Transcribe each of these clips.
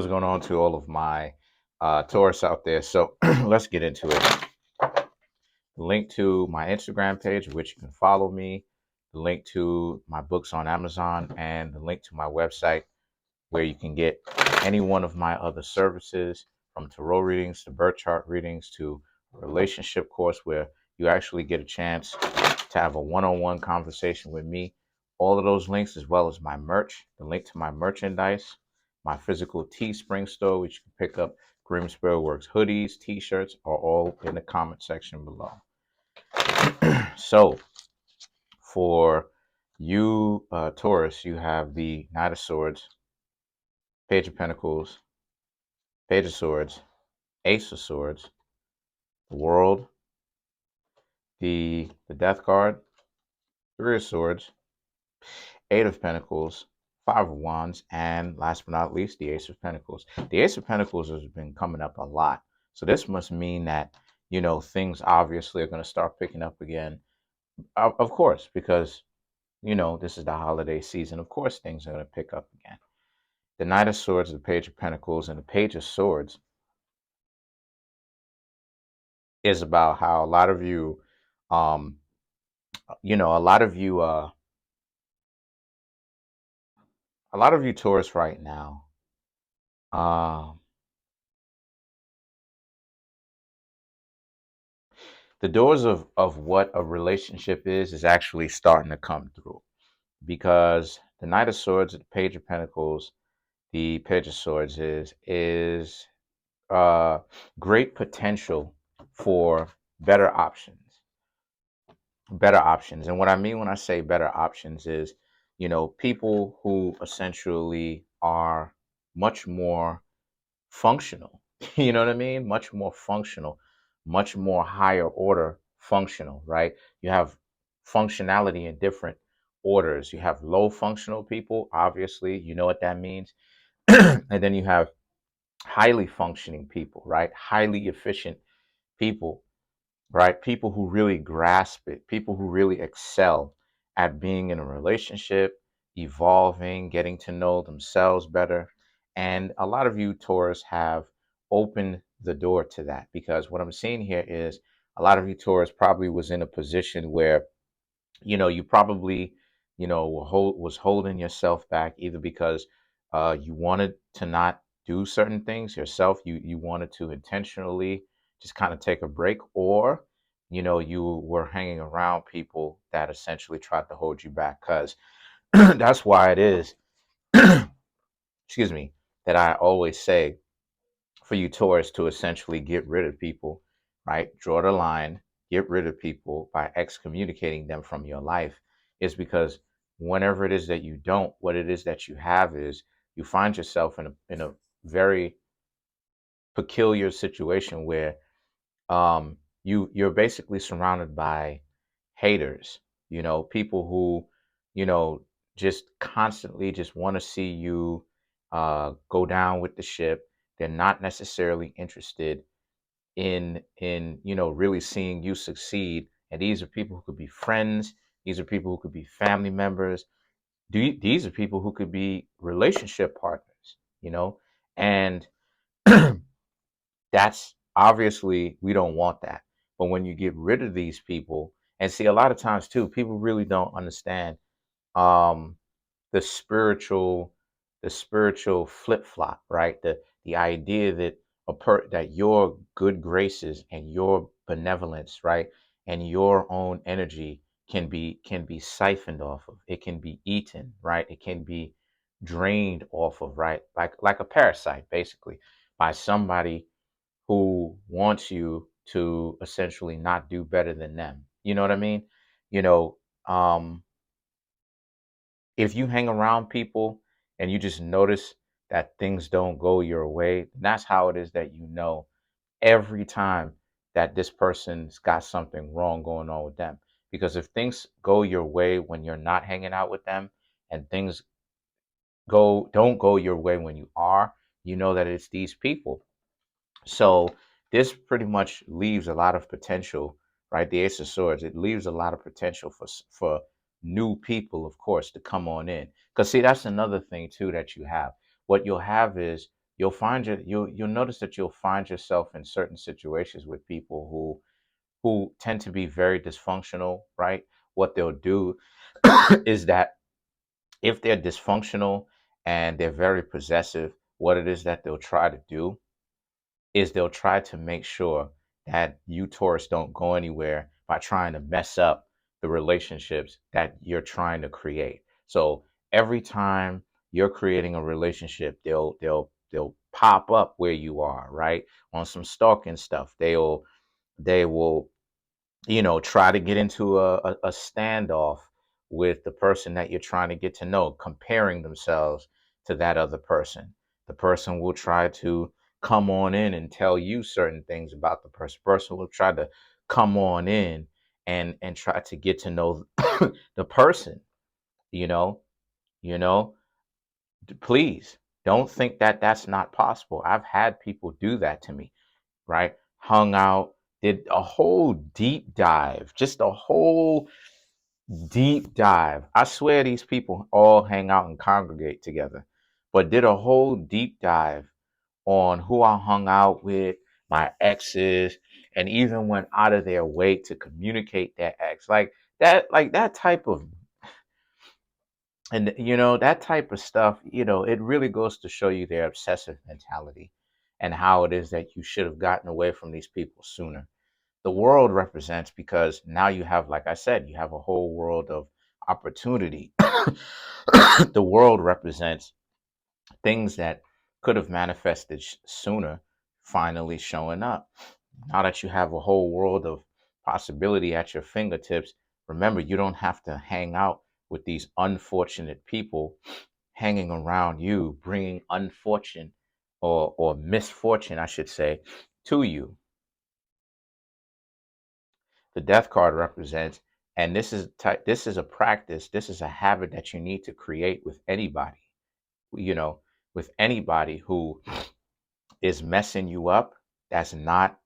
What's going on to all of my Taurus out there? So let's get into it. The link to my Instagram page, which you can follow me, the link to my books on Amazon, and the link to my website where you can get any one of my other services, from tarot readings to birth chart readings to a relationship course where you actually get a chance to have a one-on-one conversation with me. All of those links, as well as my merch, the link to my merchandise, my physical Teespring store, which you can pick up Kareemspiritworks hoodies, t-shirts, are all in the comment section below. So for you, Taurus, you have the Knight of Swords, Page of Pentacles, Page of Swords, Ace of Swords, the World, the Death card, Three of Swords, Eight of Pentacles, Five of Wands, and last but not least, the Ace of Pentacles. The Ace of Pentacles has been coming up a lot. So this must mean that, things obviously are going to start picking up again. Of course, because, this is the holiday season. Of course, things are going to pick up again. The Knight of Swords, the Page of Pentacles, and the Page of Swords is about how a lot of you, a lot of you, Taurus right now, the doors of what a relationship is actually starting to come through, because the Knight of Swords, the Page of Pentacles, the Page of Swords is great potential for better options. Better options. And what I mean when I say better options is, people who essentially are much more functional. You know what I mean? Much more functional, much more higher order functional, right? You have functionality in different orders. You have low functional people, obviously, you know what that means. And then you have highly functioning people, right? Highly efficient people, right? People who really grasp it, people who really excel at being in a relationship, evolving, getting to know themselves better. And a lot of you, Taurus, have opened the door to that, because what I'm seeing here is a lot of you, Taurus, probably was in a position where, you probably, was holding yourself back, either because you wanted to not do certain things yourself, you wanted to intentionally just kind of take a break, or you were hanging around people that essentially tried to hold you back. Because that's why it is, excuse me, that I always say for you, Taurus, to essentially get rid of people, right? Draw the line, get rid of people by excommunicating them from your life, is because whenever it is that you don't, what it is that you have is you find yourself in a very peculiar situation where you're basically surrounded by haters, people who, just constantly just want to see you go down with the ship. They're not necessarily interested in really seeing you succeed. And these are people who could be friends, these are people who could be family members, these are people who could be relationship partners, and that's obviously, we don't want that. But when you get rid of these people, and see, a lot of times too, people really don't understand um the spiritual flip-flop, right? The idea that that your good graces and your benevolence, right, and your own energy can be siphoned off of. It can be eaten, right? It can be drained off of, right? Like a parasite, basically, by somebody who wants you to essentially not do better than them. You know what I mean? You know, um, if you hang around people and you just notice that things don't go your way, that's how it is that every time that this person's got something wrong going on with them. Because if things go your way when you're not hanging out with them, and things don't go your way when you are, you know that it's these people. So this pretty much leaves a lot of potential, right? The Ace of Swords, it leaves a lot of potential for new people, of course, to come on in. Because see, that's another thing too that you have. What you'll have is you'll notice that you'll find yourself in certain situations with people who tend to be very dysfunctional, right? What they'll do is that if they're dysfunctional and they're very possessive, what it is that they'll try to do is they'll try to make sure that you Taurus don't go anywhere by trying to mess up the relationships that you're trying to create. So every time you're creating a relationship, they'll pop up where you are, right? On some stalking stuff. They will try to get into a standoff with the person that you're trying to get to know, comparing themselves to that other person. The person will try to come on in and tell you certain things about the person. Person will try to come on in and try to get to know the person, you know, you know, please don't think that that's not possible. I've had people do that to me, right? Hung out, did a whole deep dive, just a whole deep dive. I swear these people all hang out and congregate together, but did a whole deep dive on who I hung out with, my exes, and even went out of their way to communicate their ex. Like that type of and that type of stuff, it really goes to show you their obsessive mentality and how it is that you should have gotten away from these people sooner. The world represents, because now you have, like I said, you have a whole world of opportunity. The world represents things that could have manifested sooner finally showing up. Now that you have a whole world of possibility at your fingertips, remember, you don't have to hang out with these unfortunate people hanging around you, bringing unfortune or misfortune, I should say, to you. The death card represents, and this is a practice, this is a habit that you need to create with anybody, you know, with anybody who is messing you up, that's not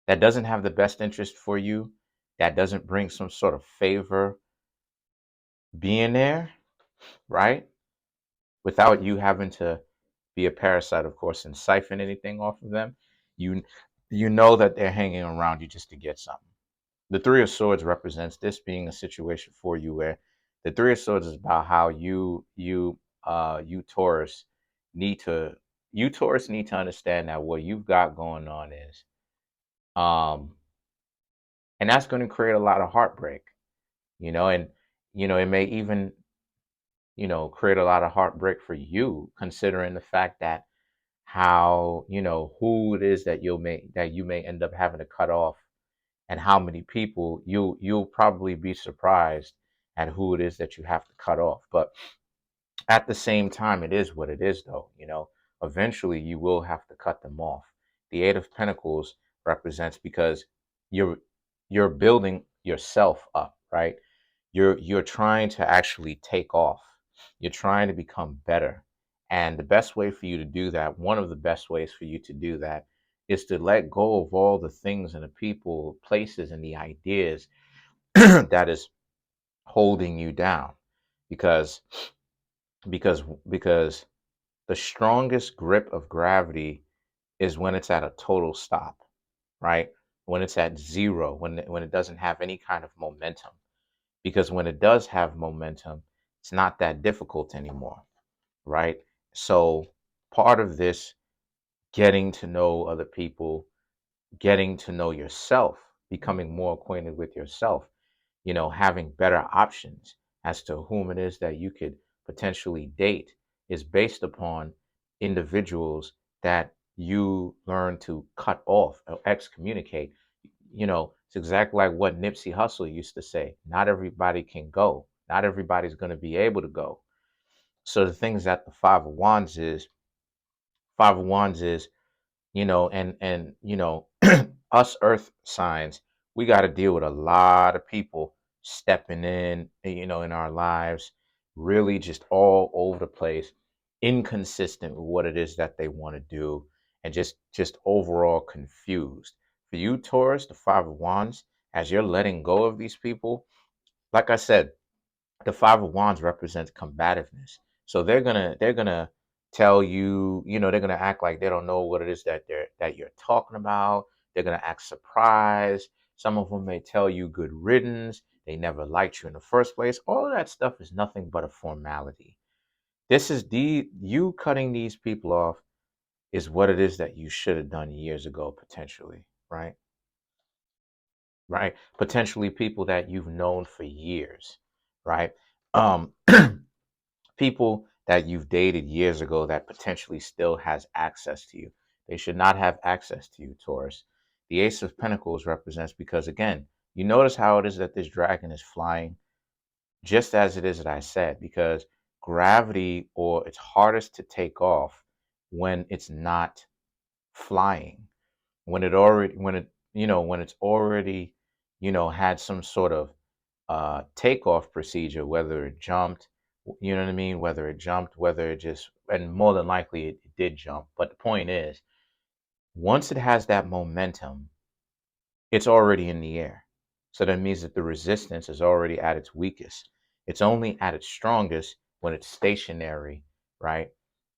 that doesn't have the best interest for you, that doesn't bring some sort of favor being there, right? Without you having to be a parasite, of course, and siphon anything off of them. You you know that they're hanging around you just to get something. The Three of Swords represents this being a situation for you where the Three of Swords is about how you Taurus need to understand that what you've got going on is um and that's going to create a lot of heartbreak, and it may even create a lot of heartbreak for you, considering the fact that how who it is that you may end up having to cut off, and how many people you'll probably be surprised at who it is that you have to cut off. But at the same time, it is what it is, though. Eventually you will have to cut them off. The Eight of Pentacles represents, because you're building yourself up, right? You're trying to actually take off. You're trying to become better. And the best way for you to do that, one of the best ways for you to do that, is to let go of all the things and the people, places, and the ideas that is holding you down. Because because the strongest grip of gravity is when it's at a total stop, right? When it's at zero, when it doesn't have any kind of momentum. Because when it does have momentum, it's not that difficult anymore, right? So part of this, getting to know other people, getting to know yourself, becoming more acquainted with yourself, having better options as to whom it is that you could potentially date, is based upon individuals that you learn to cut off or excommunicate. It's exactly like what Nipsey Hussle used to say: not everybody can go, not everybody's going to be able to go. So the things that the Five of Wands is, and us earth signs, we got to deal with a lot of people stepping in, in our lives, really just all over the place, inconsistent with what it is that they want to do, and just overall confused. For you, Taurus, the Five of Wands, as you're letting go of these people, like I said, the Five of Wands represents combativeness. So they're gonna tell you, they're gonna act like they don't know what it is that you're talking about. They're gonna act surprised. Some of them may tell you good riddance. They never liked you in the first place. All of that stuff is nothing but a formality. This is you cutting these people off is what it is that you should have done years ago, potentially, right? Right? Potentially people that you've known for years, right? Um, people that you've dated years ago that potentially still has access to you. They should not have access to you, Taurus. The Ace of Pentacles represents, because again, you notice how it is that this dragon is flying, just as it is that I said, because gravity, or it's hardest to take off when it's not flying, when it already, when it's already, had some sort of takeoff procedure, whether it jumped, you know what I mean? Whether it jumped, whether it just, and more than likely it did jump. But the point is, once it has that momentum, it's already in the air. So that means that the resistance is already at its weakest. It's only at its strongest when it's stationary, right?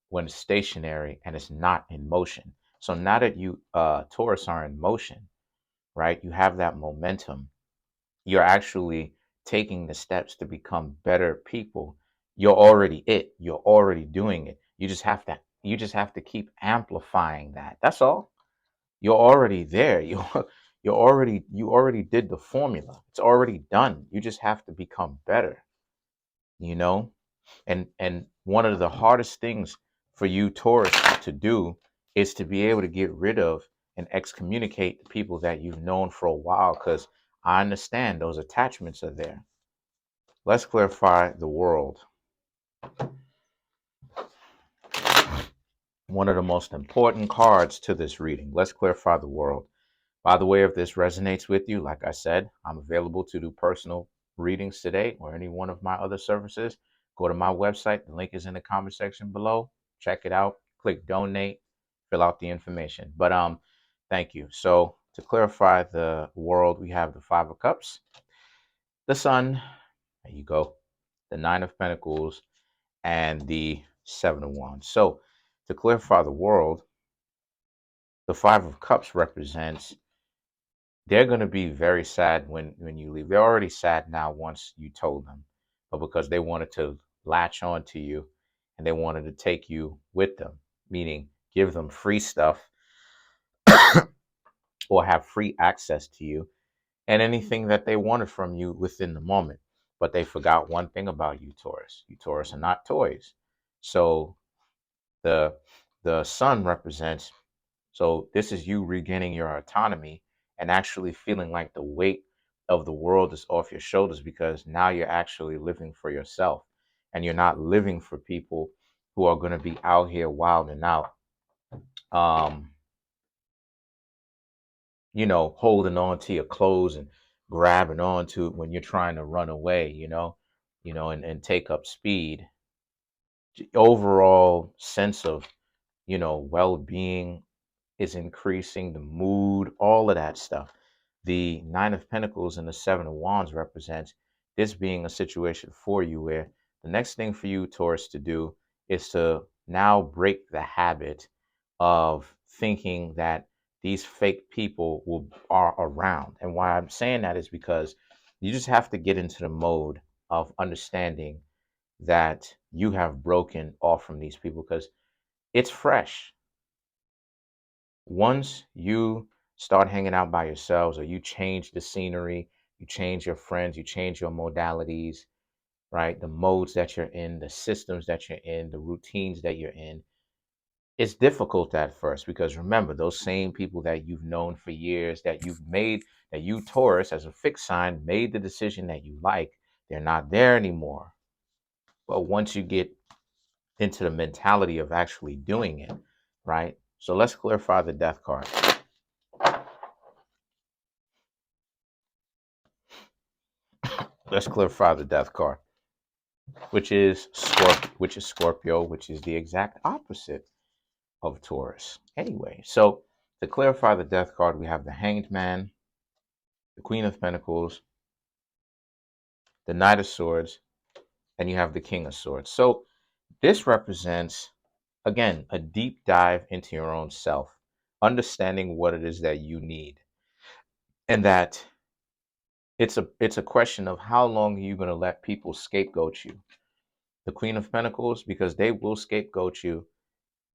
When it's stationary and it's not in motion. So now that you, Taurus, are in motion, right? You have that momentum. You're actually taking the steps to become better people. You're already it. You're already doing it. You just have to keep amplifying that. That's all. You're already there. You already did the formula. It's already done. You just have to become better, you know? And one of the hardest things for you, Taurus, to do is to be able to get rid of and excommunicate the people that you've known for a while, because I understand those attachments are there. Let's clarify the world. One of the most important cards to this reading. Let's clarify the world. By the way, if this resonates with you, like I said, I'm available to do personal readings today or any one of my other services. Go to my website. The link is in the comment section below. Check it out. Click donate. Fill out the information. But thank you. So to clarify the world, we have the Five of Cups, the Sun. There you go. The Nine of Pentacles and the Seven of Wands. So to clarify the world, the Five of Cups represents, they're going to be very sad when you leave. They're already sad now once you told them, but because they wanted to latch on to you and they wanted to take you with them, meaning give them free stuff or have free access to you and anything that they wanted from you within the moment. But they forgot one thing about you, Taurus. You, Taurus, are not toys. So the sun represents, so this is you regaining your autonomy and actually feeling like the weight of the world is off your shoulders, because now you're actually living for yourself and you're not living for people who are going to be out here wilding out, um, holding on to your clothes and grabbing on to it when you're trying to run away, and take up speed. Overall sense of, well-being is increasing, the mood, all of that stuff. The Nine of Pentacles and the Seven of Wands represents this being a situation for you where the next thing for you, Taurus, to do is to now break the habit of thinking that these fake people are around. And why I'm saying that is because you just have to get into the mode of understanding that you have broken off from these people, because it's fresh. Once you start hanging out by yourselves, or you change the scenery, you change your friends, you change your modalities, right? The modes that you're in, the systems that you're in, the routines that you're in. It's difficult at first, because remember, those same people that you've known for years, that you've made, that you, Taurus, as a fixed sign, made the decision that you like, they're not there anymore. But once you get into the mentality of actually doing it, right? So let's clarify the Death card. Let's clarify the Death card, which is Scorpio, which is the exact opposite of Taurus. Anyway, so to clarify the Death card, we have the Hanged Man, the Queen of Pentacles, the Knight of Swords, and you have the King of Swords. So This represents, again, a deep dive into your own self, understanding what it is that you need, and that it's a question of how long are you going to let people scapegoat you. The Queen of Pentacles, because they will scapegoat you,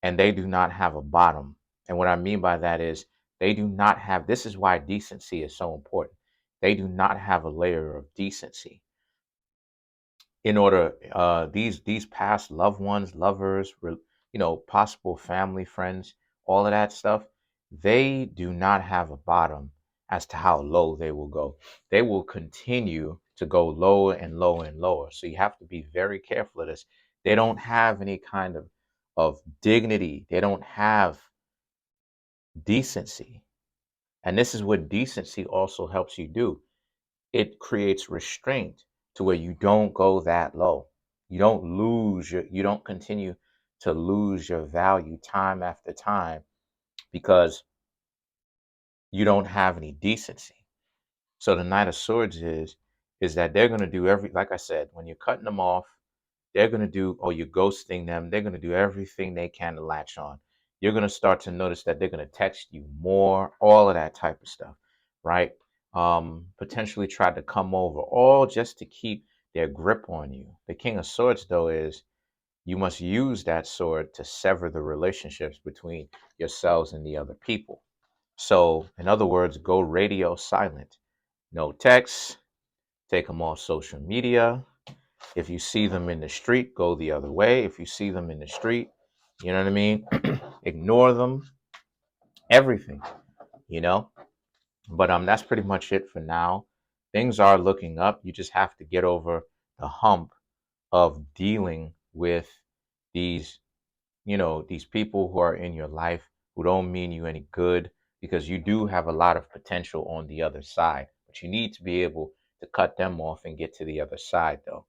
and they do not have a bottom. And what I mean by that is they do not have, this is why decency is so important. They do not have a layer of decency. In order, these past loved ones, lovers, possible family, friends, all of that stuff, they do not have a bottom as to how low they will go. They will continue to go lower and lower and lower. So you have to be very careful of this. They don't have any kind of dignity. They don't have decency. And this is what decency also helps you do. It creates restraint to where you don't go that low. You don't continue to lose your value time after time because you don't have any decency. So the Knight of Swords is that they're going to do like I said, when you're cutting them off, they're going to do, or you're ghosting them, they're going to do everything they can to latch on. You're going to start to notice that they're going to text you more, all of that type of stuff, right? Potentially try to come over, all just to keep their grip on you. The King of Swords, though, is you must use that sword to sever the relationships between yourselves and the other people. So, in other words, go radio silent. No texts, take them off social media. If you see them in the street, go the other way. If you see them in the street, you know what I mean? Ignore them, everything, you know? But that's pretty much it for now. Things are looking up. You just have to get over the hump of dealing with these, these people who are in your life who don't mean you any good, because you do have a lot of potential on the other side. But you need to be able to cut them off and get to the other side, though,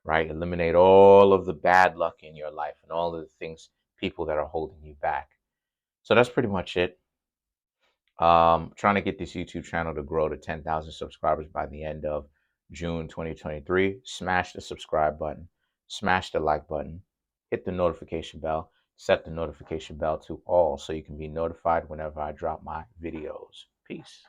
right? Eliminate all of the bad luck in your life and all of the things, people that are holding you back. So that's pretty much it. Trying to get this YouTube channel to grow to 10,000 subscribers by the end of June 2023. Smash the subscribe button, smash the like button, hit the notification bell, set the notification bell to all so you can be notified whenever I drop my videos. Peace.